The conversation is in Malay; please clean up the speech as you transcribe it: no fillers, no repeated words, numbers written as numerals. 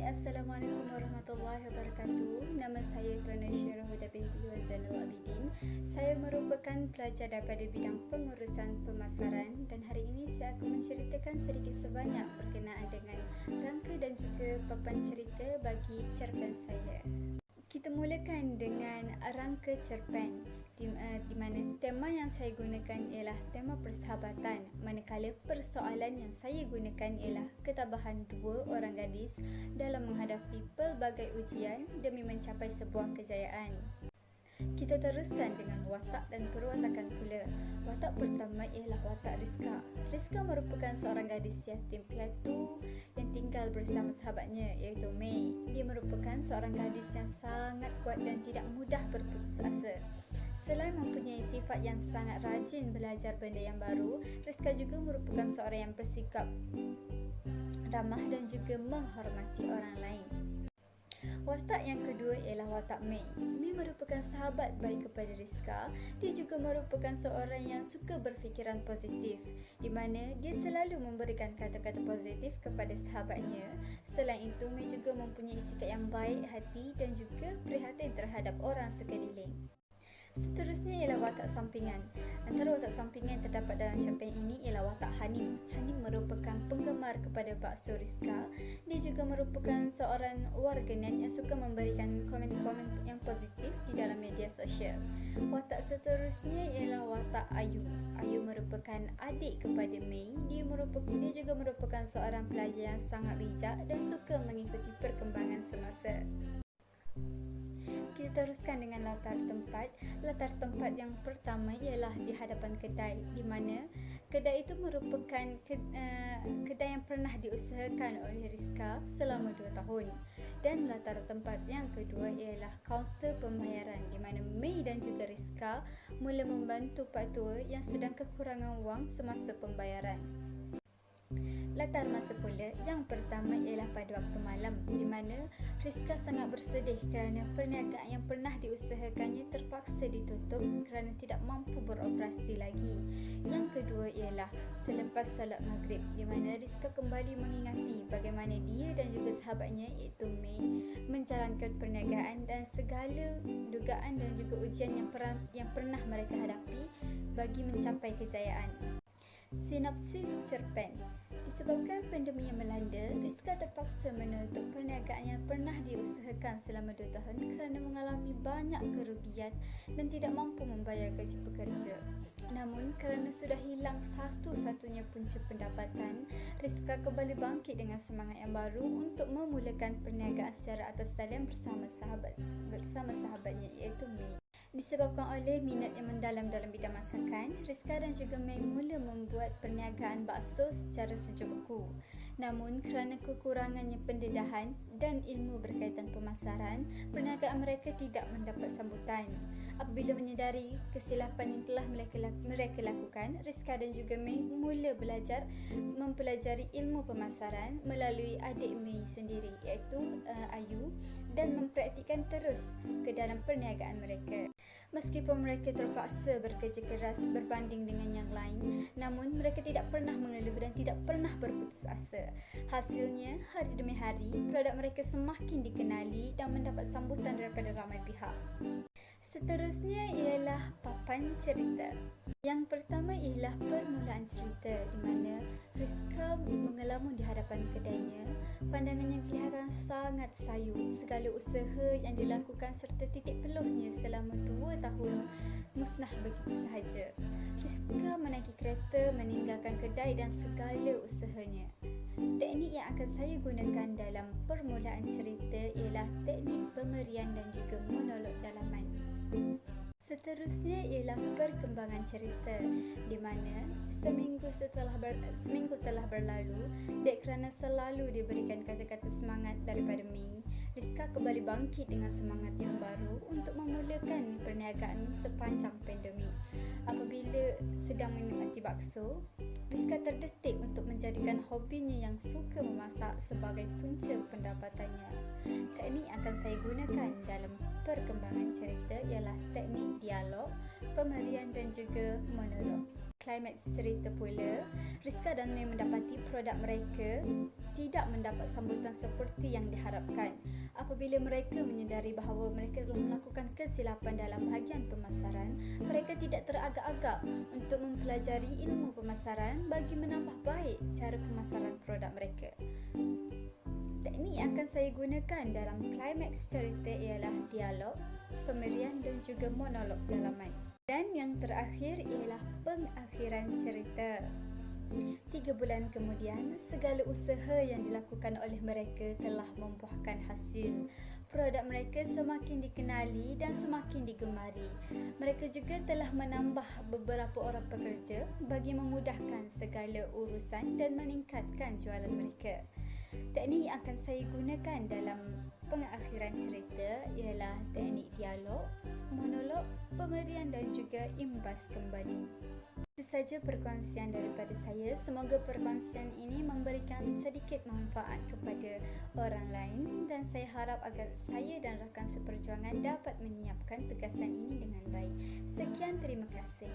Assalamualaikum warahmatullahi wabarakatuh. Nama saya Tuan Syirah Huda binti Wan Zainal Abidin. Saya merupakan pelajar daripada bidang pengurusan pemasaran dan hari ini saya akan menceritakan sedikit sebanyak berkenaan dengan rangka dan juga papan cerita bagi cerpen saya. Kita mulakan dengan rangka cerpen di mana tema yang saya gunakan ialah tema persahabatan, manakala persoalan yang saya gunakan ialah ketabahan dua orang gadis dalam menghadapi pelbagai ujian demi mencapai sebuah kejayaan. Kita teruskan dengan watak dan perwatakan pula. Watak pertama ialah watak Rizka. Rizka merupakan seorang gadis yatim piatu yang tinggal bersama sahabatnya iaitu Mei. Dia merupakan seorang gadis yang sangat kuat dan tidak mudah berputus asa. Selain mempunyai sifat yang sangat rajin belajar benda yang baru, Rizka juga merupakan seorang yang bersikap ramah dan juga menghormati orang lain. Watak yang kedua ialah watak Mei. Mei merupakan sahabat baik kepada Rizka. Dia juga merupakan seorang yang suka berfikiran positif, di mana dia selalu memberikan kata-kata positif kepada sahabatnya. Selain itu, Mei juga mempunyai sikap yang baik hati dan juga prihatin terhadap orang sekeliling. Seterusnya ialah watak sampingan. Antara watak sampingan yang terdapat dalam cerpen ini ialah watak Hanim. Hanim merupakan penggemar kepada bakso Rizka. Dia juga merupakan seorang warganet yang suka memberikan komen-komen yang positif di dalam media sosial. Watak seterusnya ialah watak Ayu. Ayu merupakan adik kepada Mei. Dia juga merupakan seorang pelajar yang sangat bijak dan suka mengikuti perkembangan semasa. Kita teruskan dengan latar tempat. Latar tempat yang pertama ialah di hadapan kedai, di mana kedai itu merupakan kedai yang pernah diusahakan oleh Rizka selama 2 tahun. Dan latar tempat yang kedua ialah kaunter pembayaran, di mana Mei dan juga Rizka mula membantu Pak Tua yang sedang kekurangan wang semasa pembayaran. Latar masa pula yang pertama ialah pada waktu malam, di mana Rizka sangat bersedih kerana perniagaan yang pernah diusahakannya terpaksa ditutup kerana tidak mampu beroperasi lagi. Yang kedua ialah selepas salat maghrib, di mana Rizka kembali mengingati bagaimana dia dan juga sahabatnya iaitu Mei menjalankan perniagaan dan segala dugaan dan juga ujian yang pernah mereka hadapi bagi mencapai kejayaan. Sinopsis cerpen. Disebabkan pandemik yang melanda, Rizka terpaksa menutup perniagaan yang pernah diusahakan selama 2 tahun kerana mengalami banyak kerugian dan tidak mampu membayar gaji pekerja. Namun, kerana sudah hilang satu-satunya punca pendapatan, Rizka kembali bangkit dengan semangat yang baru untuk memulakan perniagaan secara atas talian bersama sahabatnya iaitu Mei. Disebabkan oleh minat yang mendalam dalam bidang masakan, Rizka dan juga Mei mula membuat perniagaan bakso secara sejuk-uku. Namun kerana kekurangannya pendedahan dan ilmu berkaitan pemasaran, perniagaan mereka tidak mendapat sambutan. Apabila menyedari kesilapan yang telah mereka lakukan, Rizka dan juga Mei mula mempelajari ilmu pemasaran melalui adik Mei sendiri iaitu Ayu dan mempraktikkan terus ke dalam perniagaan mereka. Meskipun mereka terpaksa bekerja keras berbanding dengan yang lain, namun mereka tidak pernah mengeluh dan tidak pernah berputus asa. Hasilnya, hari demi hari, produk mereka semakin dikenali dan mendapat sambutan daripada ramai pihak. Seterusnya ialah papan cerita. Yang pertama ialah permulaan cerita, di mana Rizka mengelamun di hadapan kedainya. Pandangannya kelihatan sangat sayu. Segala usaha yang dilakukan serta titik peluhnya selama 2 tahun musnah begitu sahaja. Rizka menaiki kereta meninggalkan kedai dan segala usahanya. Teknik yang akan saya gunakan dalam permulaan cerita ialah teknik pemberian dan juga monolog dalaman. Seterusnya ialah perkembangan cerita, di mana seminggu telah berlalu dan kerana selalu diberikan kata-kata semangat daripada Mei, Rizka kembali bangkit dengan semangat yang baru untuk memulakan perniagaan sepanjang pandemik. Apabila sedang menikmati bakso, Rizka terdetik untuk menjadikan hobinya yang suka memasak sebagai punca pendapatannya. Teknik yang akan saya gunakan dalam perkembangan cerita ialah teknik dialog, pemberian dan juga monolog. Climax cerita pula, Rizka dan May mendapati produk mereka tidak mendapat sambutan seperti yang diharapkan. Apabila mereka menyedari bahawa mereka telah melakukan kesilapan dalam bahagian pemasaran, mereka tidak teragak-agak untuk mempelajari ilmu pemasaran bagi menambah baik cara pemasaran produk mereka. Teknik yang akan saya gunakan dalam climax cerita ialah dialog, pemberian dan juga monolog dalaman. Dan yang terakhir ialah pengakhiran cerita. 3 bulan kemudian, segala usaha yang dilakukan oleh mereka telah membuahkan hasil. Produk mereka semakin dikenali dan semakin digemari. Mereka juga telah menambah beberapa orang pekerja bagi memudahkan segala urusan dan meningkatkan jualan mereka. Teknik yang akan saya gunakan dalam pengakhiran cerita ialah teknik dialog, monolog, pemberian dan juga imbas kembali. Itu saja perkongsian daripada saya. Semoga perkongsian ini memberikan sedikit manfaat kepada orang lain dan saya harap agar saya dan rakan seperjuangan dapat menyiapkan tugasan ini dengan baik. Sekian, terima kasih.